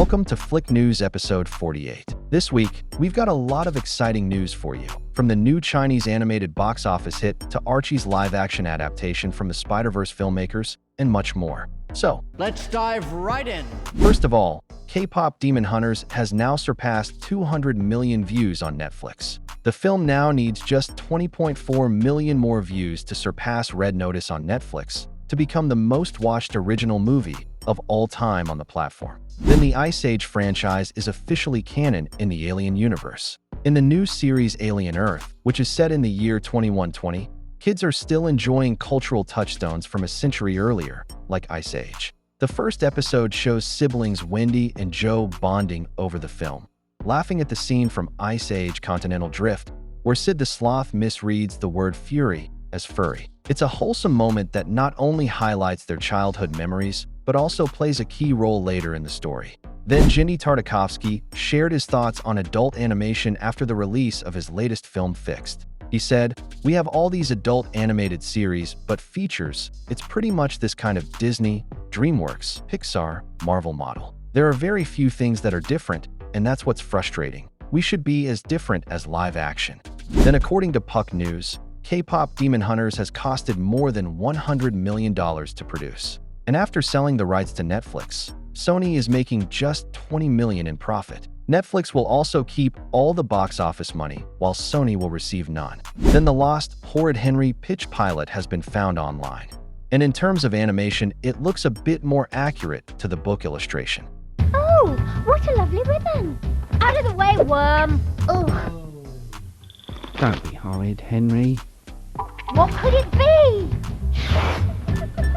Welcome to Flick News episode 48. This week, we've got a lot of exciting news for you. From the new Chinese animated box office hit to Archie's live-action adaptation from the Spider-Verse filmmakers, and much more. So, let's dive right in. First of all, KPop Demon Hunters has now surpassed 200 million views on Netflix. The film now needs just 20.4 million more views to surpass Red Notice on Netflix to become the most watched original movie of all time on the platform. Then the Ice Age franchise is officially canon in the Alien universe. In the new series Alien Earth, which is set in the year 2120, kids are still enjoying cultural touchstones from a century earlier, like Ice Age. The first episode shows siblings Wendy and Joe bonding over the film, laughing at the scene from Ice Age Continental Drift, where Sid the Sloth misreads the word fury as furry. It's a wholesome moment that not only highlights their childhood memories, but also plays a key role later in the story. Then Genndy Tartakovsky shared his thoughts on adult animation after the release of his latest film Fixed. He said, "We have all these adult animated series, but features, it's pretty much this kind of Disney, DreamWorks, Pixar, Marvel model. There are very few things that are different, and that's what's frustrating. We should be as different as live action." Then according to Puck News, K-pop Demon Hunters has costed more than $100 million to produce. And after selling the rights to Netflix, Sony is making just $20 million in profit. Netflix will also keep all the box office money, while Sony will receive none. Then the lost Horrid Henry pitch pilot has been found online. And in terms of animation, it looks a bit more accurate to the book illustration. Oh, what a lovely ribbon! Out of the way, worm! Oh. Don't be horrid, Henry. What could it be?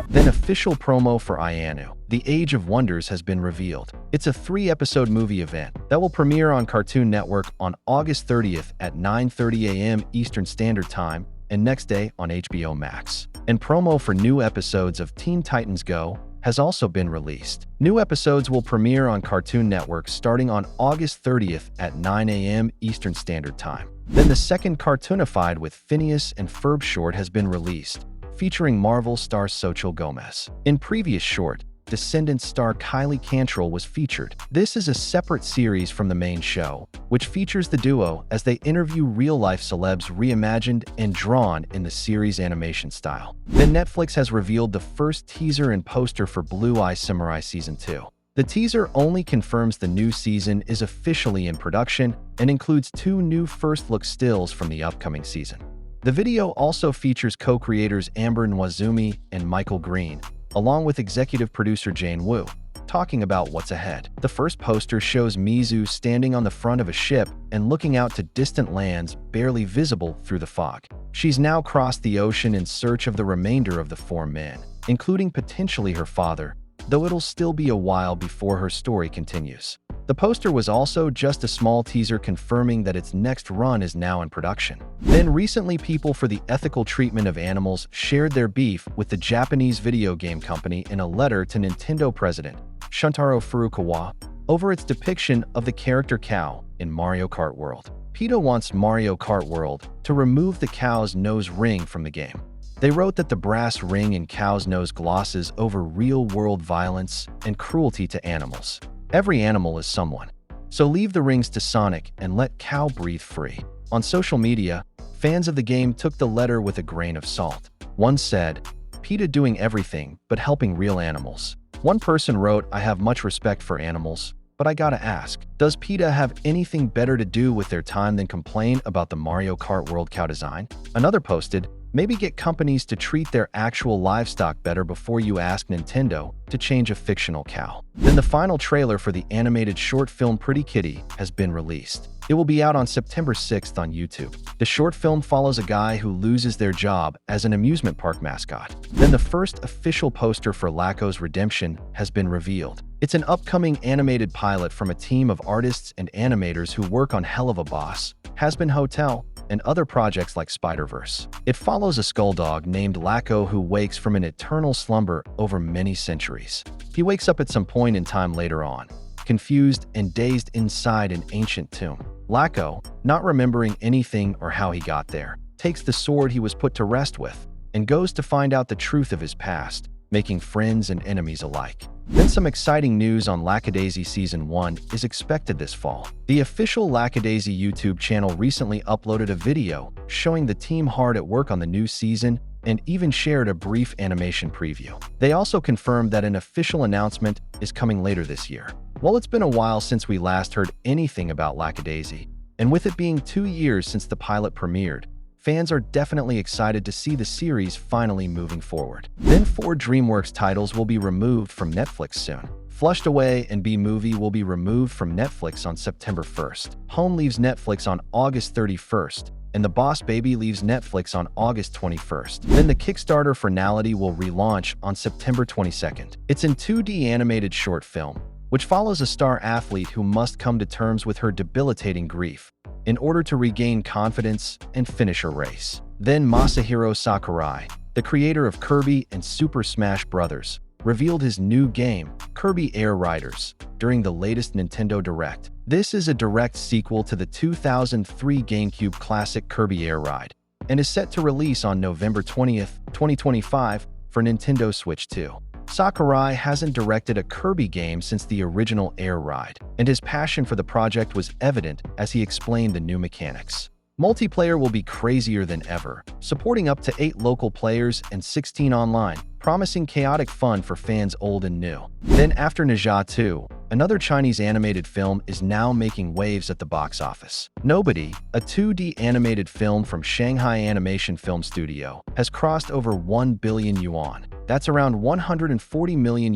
Then official promo for Iyanu, The Age of Wonders has been revealed. It's a 3-episode movie event that will premiere on Cartoon Network on August 30th at 9:30 a.m. Eastern Standard Time and next day on HBO Max. And promo for new episodes of Teen Titans Go has also been released. New episodes will premiere on Cartoon Network starting on August 30th at 9 a.m. Eastern Standard Time. Then the second Cartoonified with Phineas and Ferb short has been released, featuring Marvel star Xochitl Gomez. In previous short, Descendants star Kylie Cantrell was featured. This is a separate series from the main show, which features the duo as they interview real-life celebs reimagined and drawn in the series animation style. Then Netflix has revealed the first teaser and poster for Blue Eye Samurai Season 2. The teaser only confirms the new season is officially in production and includes 2 new first-look stills from the upcoming season. The video also features co-creators Amber Nwazumi and Michael Green, along with executive producer Jane Wu, talking about what's ahead. The first poster shows Mizu standing on the front of a ship and looking out to distant lands barely visible through the fog. She's now crossed the ocean in search of the remainder of the 4 men, including potentially her father, though it'll still be a while before her story continues. The poster was also just a small teaser confirming that its next run is now in production. Then recently, People for the Ethical Treatment of Animals shared their beef with the Japanese video game company in a letter to Nintendo president Shuntaro Furukawa over its depiction of the character cow in Mario Kart World. PETA wants Mario Kart World to remove the cow's nose ring from the game. They wrote that the brass ring in cow's nose glosses over real-world violence and cruelty to animals. Every animal is someone. So leave the rings to Sonic and let cow breathe free. On social media, fans of the game took the letter with a grain of salt. One said, "PETA doing everything but helping real animals." One person wrote, "I have much respect for animals, but I gotta ask, does PETA have anything better to do with their time than complain about the Mario Kart World cow design?" Another posted, "Maybe get companies to treat their actual livestock better before you ask Nintendo to change a fictional cow." Then the final trailer for the animated short film Pretty Kitty has been released. It will be out on September 6th on YouTube. The short film follows a guy who loses their job as an amusement park mascot. Then the first official poster for Lakko's Redemption has been revealed. It's an upcoming animated pilot from a team of artists and animators who work on Hell of a Boss, Has-Been Hotel, and other projects like Spider-Verse. It follows a skull dog named Lakko who wakes from an eternal slumber over many centuries. He wakes up at some point in time later on, confused and dazed inside an ancient tomb. Lakko, not remembering anything or how he got there, takes the sword he was put to rest with and goes to find out the truth of his past, making friends and enemies alike. Then some exciting news on Lackadaisy Season 1 is expected this fall. The official Lackadaisy YouTube channel recently uploaded a video showing the team hard at work on the new season and even shared a brief animation preview. They also confirmed that an official announcement is coming later this year. While it's been a while since we last heard anything about Lackadaisy, and with it being 2 years since the pilot premiered, fans are definitely excited to see the series finally moving forward. Then 4 DreamWorks titles will be removed from Netflix soon. Flushed Away and B-Movie will be removed from Netflix on September 1st. Home leaves Netflix on August 31st, and The Boss Baby leaves Netflix on August 21st. Then the Kickstarter for Naledi will relaunch on September 22nd. It's an 2D animated short film, which follows a star athlete who must come to terms with her debilitating grief in order to regain confidence and finish her race. Then Masahiro Sakurai, the creator of Kirby and Super Smash Bros., revealed his new game, Kirby AirRiders, during the latest Nintendo Direct. This is a direct sequel to the 2003 GameCube classic Kirby Air Ride, and is set to release on November 20th, 2025 for Nintendo Switch 2. Sakurai hasn't directed a Kirby game since the original Air Ride, and his passion for the project was evident as he explained the new mechanics. Multiplayer will be crazier than ever, supporting up to 8 local players and 16 online, promising chaotic fun for fans old and new. Then after Nezha 2, another Chinese animated film is now making waves at the box office. Nobody, a 2D animated film from Shanghai Animation Film Studio, has crossed over 1 billion yuan. That's around $140 million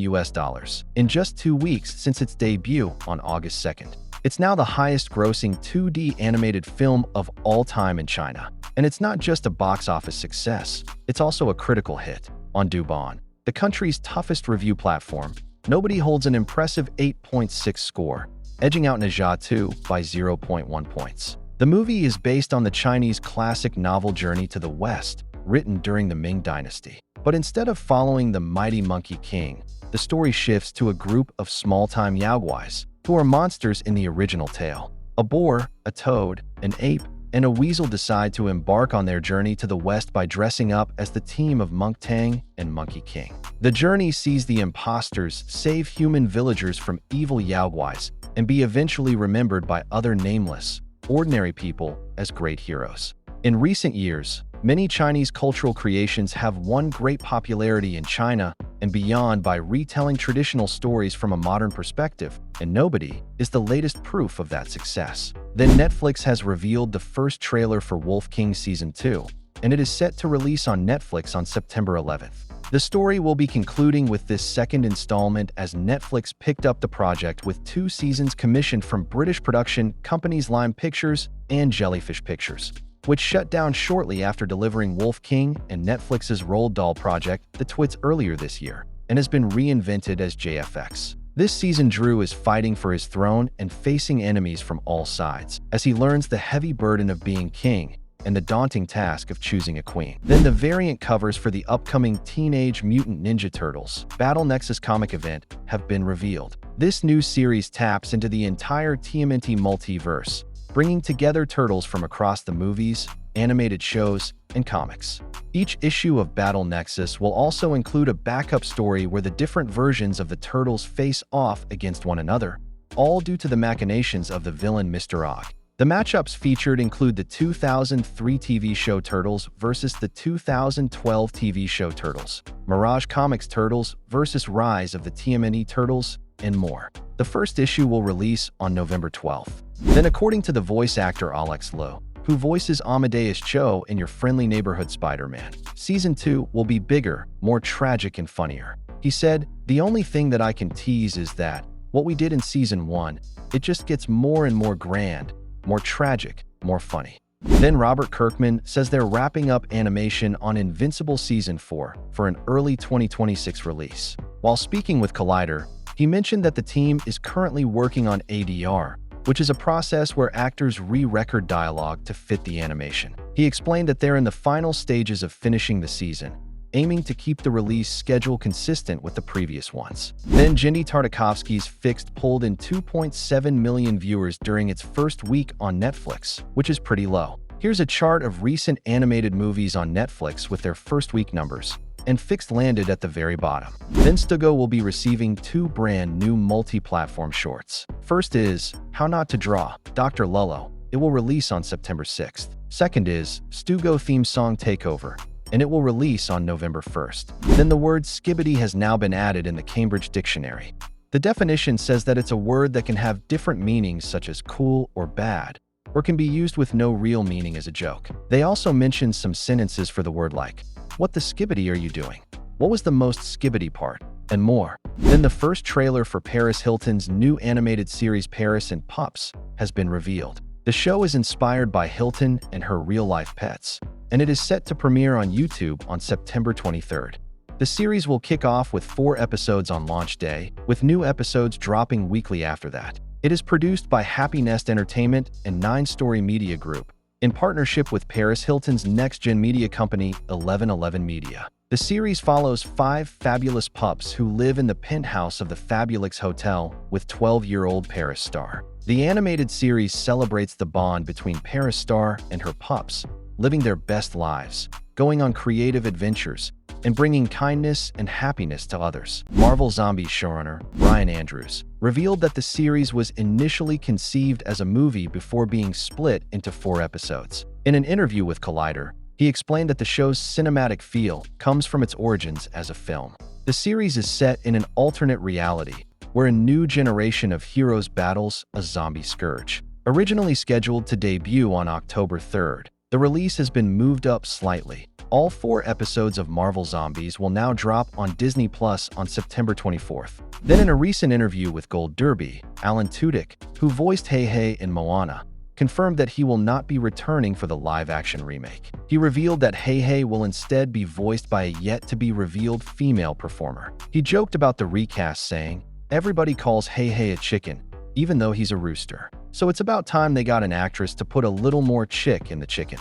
in just 2 weeks since its debut on August 2nd. It's now the highest-grossing 2D animated film of all time in China. And it's not just a box office success, it's also a critical hit. On Douban, the country's toughest review platform, Nobody holds an impressive 8.6 score, edging out Nezha 2 by 0.1 points. The movie is based on the Chinese classic novel Journey to the West, written during the Ming Dynasty. But instead of following the mighty Monkey King, the story shifts to a group of small-time Yaoguais, who are monsters in the original tale. A boar, a toad, an ape, and a weasel decide to embark on their journey to the west by dressing up as the team of Monk Tang and Monkey King. The journey sees the imposters save human villagers from evil Yaoguais and be eventually remembered by other nameless, ordinary people as great heroes. In recent years, many Chinese cultural creations have won great popularity in China and beyond by retelling traditional stories from a modern perspective, and Nobody is the latest proof of that success. Then Netflix has revealed the first trailer for Wolf King Season 2, and it is set to release on Netflix on September 11th. The story will be concluding with this second installment as Netflix picked up the project with 2 seasons commissioned from British production companies Lime Pictures and Jellyfish Pictures, which shut down shortly after delivering Wolf King and Netflix's Roald Dahl project, The Twits, earlier this year, and has been reinvented as JFX. This season, Drew is fighting for his throne and facing enemies from all sides, as he learns the heavy burden of being king and the daunting task of choosing a queen. Then the variant covers for the upcoming Teenage Mutant Ninja Turtles Battle Nexus comic event have been revealed. This new series taps into the entire TMNT multiverse, bringing together turtles from across the movies, animated shows, and comics. Each issue of Battle Nexus will also include a backup story where the different versions of the turtles face off against one another, all due to the machinations of the villain Mr. Og. The matchups featured include the 2003 TV show Turtles versus the 2012 TV show Turtles, Mirage Comics Turtles versus Rise of the TMNT Turtles, and more. The first issue will release on November 12th. Then, according to the voice actor Alex Lowe, who voices Amadeus Cho in Your Friendly Neighborhood Spider-Man, Season 2 will be bigger, more tragic, and funnier. He said, "The only thing that I can tease is that what we did in Season 1, it just gets more and more grand, more tragic, more funny." Then Robert Kirkman says they're wrapping up animation on Invincible Season 4 for an early 2026 release. While speaking with Collider, he mentioned that the team is currently working on ADR, which is a process where actors re-record dialogue to fit the animation. He explained that they're in the final stages of finishing the season, aiming to keep the release schedule consistent with the previous ones. Then Genndy Tartakovsky's Fixed pulled in 2.7 million viewers during its first week on Netflix, which is pretty low. Here's a chart of recent animated movies on Netflix with their first week numbers, and fixed landed at the very bottom. Then Stugo will be receiving 2 brand new multi-platform shorts. First is How Not to Draw, Dr. Lullo. It will release on September 6th. Second is Stugo theme song Takeover, and it will release on November 1st. Then the word Skibidi has now been added in the Cambridge Dictionary. The definition says that it's a word that can have different meanings such as cool or bad, or can be used with no real meaning as a joke. They also mention some sentences for the word like, "What the skibidi are you doing? What was the most skibidi part?" and more. Then the first trailer for Paris Hilton's new animated series Paris and Pups has been revealed. The show is inspired by Hilton and her real-life pets, and it is set to premiere on YouTube on September 23rd. The series will kick off with 4 episodes on launch day, with new episodes dropping weekly after that. It is produced by Happy Nest Entertainment and 9 Story Media Group, in partnership with Paris Hilton's next-gen media company, 1111 Media. The series follows 5 fabulous pups who live in the penthouse of the Fabulix Hotel with 12-year-old Paris Star. The animated series celebrates the bond between Paris Star and her pups, living their best lives, going on creative adventures, and bringing kindness and happiness to others. Marvel Zombies showrunner Brian Andrews revealed that the series was initially conceived as a movie before being split into 4 episodes. In an interview with Collider, he explained that the show's cinematic feel comes from its origins as a film. The series is set in an alternate reality, where a new generation of heroes battles a zombie scourge. Originally scheduled to debut on October 3rd, the release has been moved up slightly. All 4 episodes of Marvel Zombies will now drop on Disney Plus on September 24th. Then in a recent interview with Gold Derby, Alan Tudyk, who voiced Heihei in Moana, confirmed that he will not be returning for the live-action remake. He revealed that Heihei will instead be voiced by a yet-to-be-revealed female performer. He joked about the recast, saying, "Everybody calls Heihei a chicken, even though he's a rooster. So it's about time they got an actress to put a little more chick in the chicken."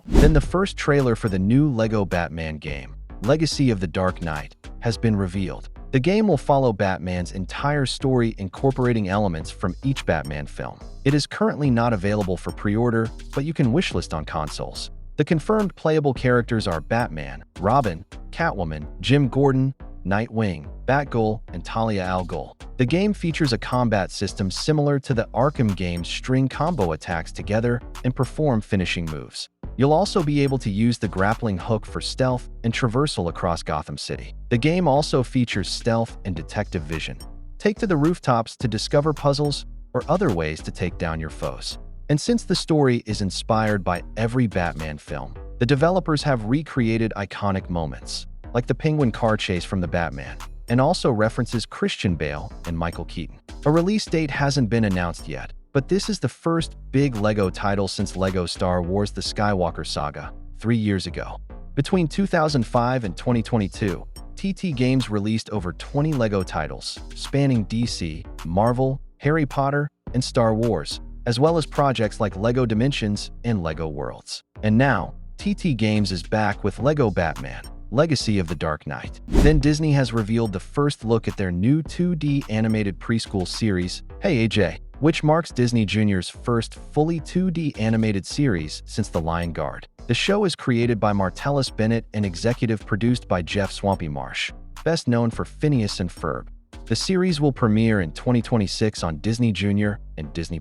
Then the first trailer for the new LEGO Batman game, Legacy of the Dark Knight, has been revealed. The game will follow Batman's entire story, incorporating elements from each Batman film. It is currently not available for pre-order, but you can wishlist on consoles. The confirmed playable characters are Batman, Robin, Catwoman, Jim Gordon, Nightwing, Batgirl, and Talia al Ghul. The game features a combat system similar to the Arkham game's string combo attacks together and perform finishing moves. You'll also be able to use the grappling hook for stealth and traversal across Gotham City. The game also features stealth and detective vision. Take to the rooftops to discover puzzles or other ways to take down your foes. And since the story is inspired by every Batman film, the developers have recreated iconic moments, like the penguin car chase from The Batman, and also references Christian Bale and Michael Keaton. A release date hasn't been announced yet, but this is the first big LEGO title since LEGO Star Wars The Skywalker Saga 3 years ago. Between 2005 and 2022, TT Games released over 20 LEGO titles, spanning DC, Marvel, Harry Potter, and Star Wars, as well as projects like LEGO Dimensions and LEGO Worlds. And now, TT Games is back with LEGO Batman, Legacy of the Dark Knight. Then Disney has revealed the first look at their new 2D animated preschool series, Hey AJ, which marks Disney Junior's first fully 2D animated series since The Lion Guard. The show is created by Martellus Bennett and executive produced by Jeff Swampy Marsh, best known for Phineas and Ferb. The series will premiere in 2026 on Disney Junior and Disney+.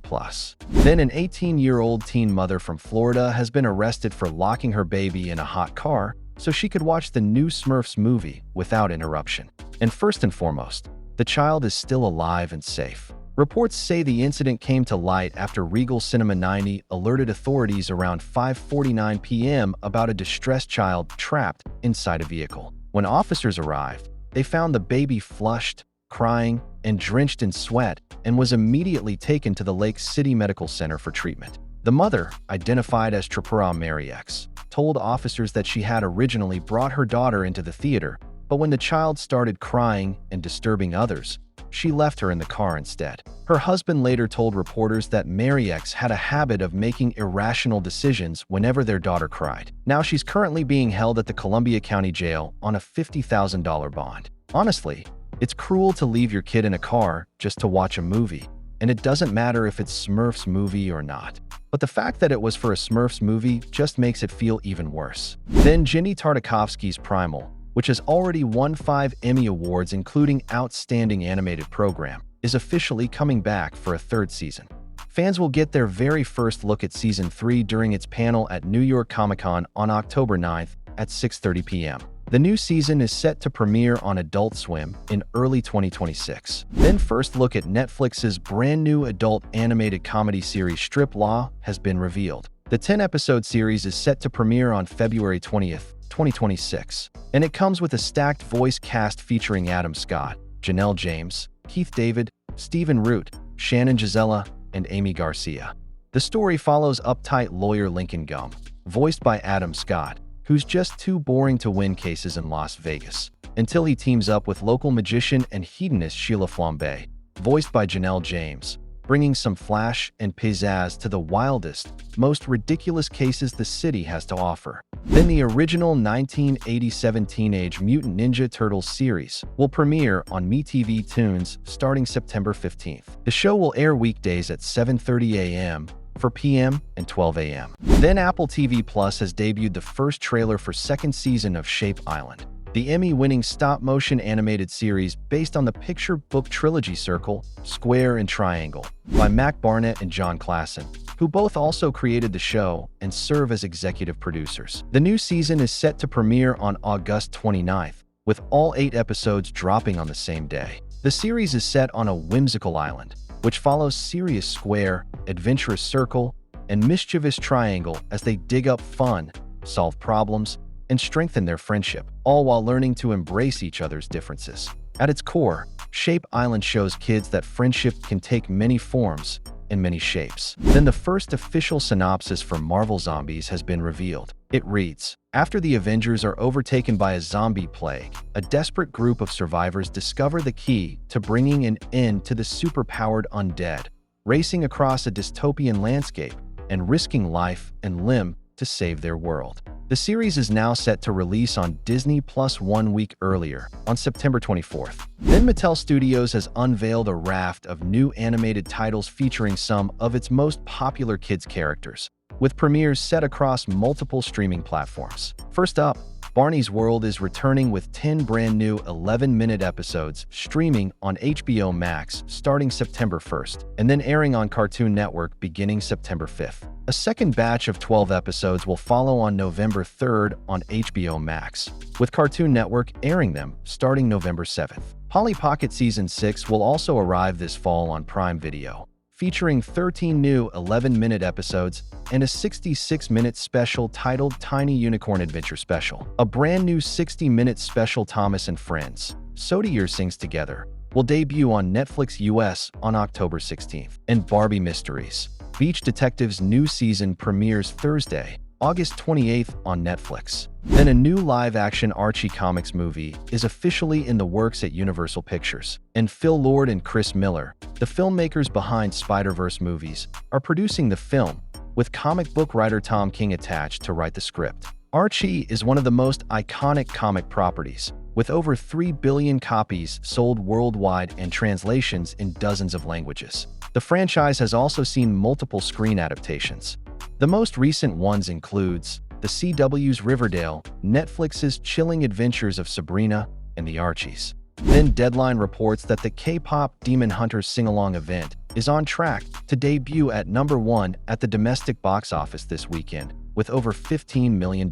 Then an 18-year-old teen mother from Florida has been arrested for locking her baby in a hot car so she could watch the new Smurfs movie without interruption. And first and foremost, the child is still alive and safe. Reports say the incident came to light after Regal Cinema 90 alerted authorities around 5:49 p.m. about a distressed child trapped inside a vehicle. When officers arrived, they found the baby flushed, crying, and drenched in sweat, and was immediately taken to the Lake City Medical Center for treatment. The mother, identified as Tripura Mary X, told officers that she had originally brought her daughter into the theater, but when the child started crying and disturbing others, she left her in the car instead. Her husband later told reporters that Mary X had a habit of making irrational decisions whenever their daughter cried. Now she's currently being held at the Columbia County Jail on a $50,000 bond. Honestly, it's cruel to leave your kid in a car just to watch a movie, and it doesn't matter if it's Smurfs movie or not. But the fact that it was for a Smurfs movie just makes it feel even worse. Then Genndy Tartakovsky's Primal, which has already won 5 Emmy Awards including Outstanding Animated Program, is officially coming back for a 3rd season. Fans will get their very first look at Season 3 during its panel at New York Comic-Con on October 9th at 6:30 p.m. The new season is set to premiere on Adult Swim in early 2026. Then first look at Netflix's brand new adult animated comedy series Strip Law has been revealed. The 10-episode series is set to premiere on February 20th, 2026, and it comes with a stacked voice cast featuring Adam Scott, Janelle James, Keith David, Stephen Root, Shannon Gisella, and Amy Garcia. The story follows uptight lawyer Lincoln Gum, voiced by Adam Scott, who's just too boring to win cases in Las Vegas, until he teams up with local magician and hedonist Sheila Flambe, voiced by Janelle James, bringing some flash and pizzazz to the wildest, most ridiculous cases the city has to offer. Then the original 1987 Teenage Mutant Ninja Turtles series will premiere on MeTV Toons starting September 15th. The show will air weekdays at 7:30 a.m., 4 p.m. and 12 a.m. Then Apple TV Plus has debuted the first trailer for 2nd season of Shape Island, the Emmy-winning stop-motion animated series based on the picture book trilogy Circle, Square, and Triangle by Mac Barnett and John Klassen, who both also created the show and serve as executive producers. The new season is set to premiere on August 29th, with all 8 episodes dropping on the same day. The series is set on a whimsical island, which follows serious Square, adventurous Circle, and mischievous Triangle as they dig up fun, solve problems, and strengthen their friendship, all while learning to embrace each other's differences. At its core, Shape Island shows kids that friendship can take many forms and many shapes. Then the first official synopsis for Marvel Zombies has been revealed. It reads, after the Avengers are overtaken by a zombie plague, a desperate group of survivors discover the key to bringing an end to the superpowered undead, racing across a dystopian landscape and risking life and limb to save their world. The series is now set to release on Disney Plus 1 week earlier, on September 24th. Then Mattel Studios has unveiled a raft of new animated titles featuring some of its most popular kids' characters, with premieres set across multiple streaming platforms. First up, Barney's World is returning with 10 brand new 11-minute episodes streaming on HBO Max starting September 1st, and then airing on Cartoon Network beginning September 5th. A second batch of 12 episodes will follow on November 3rd on HBO Max, with Cartoon Network airing them starting November 7th. Polly Pocket Season 6 will also arrive this fall on Prime Video, featuring 13 new 11-minute episodes and a 66-minute special titled Tiny Unicorn Adventure Special. A brand new 60-minute special Thomas and Friends, So Do Yours Sings Together, will debut on Netflix US on October 16th. And Barbie Mysteries, Beach Detective's new season premieres Thursday, August 28th on Netflix. Then a new live-action Archie comics movie is officially in the works at Universal Pictures, and Phil Lord and Chris Miller, the filmmakers behind Spider-Verse movies, are producing the film, with comic book writer Tom King attached to write the script. Archie is one of the most iconic comic properties, with over 3 billion copies sold worldwide and translations in dozens of languages. The franchise has also seen multiple screen adaptations. The most recent ones includes the CW's Riverdale, Netflix's Chilling Adventures of Sabrina, and the Archies. Then Deadline reports that the K-pop Demon Hunters sing-along event is on track to debut at #1 at the domestic box office this weekend, with over $15 million.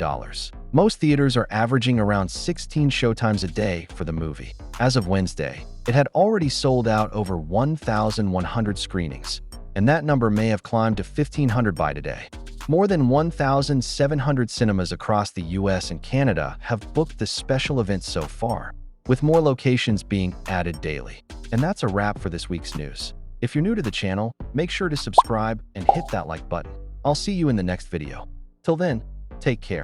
Most theaters are averaging around 16 showtimes a day for the movie. As of Wednesday, it had already sold out over 1,100 screenings, and that number may have climbed to 1,500 by today. More than 1,700 cinemas across the US and Canada have booked the special event so far, with more locations being added daily. And that's a wrap for this week's news. If you're new to the channel, make sure to subscribe and hit that like button. I'll see you in the next video. Till then, take care.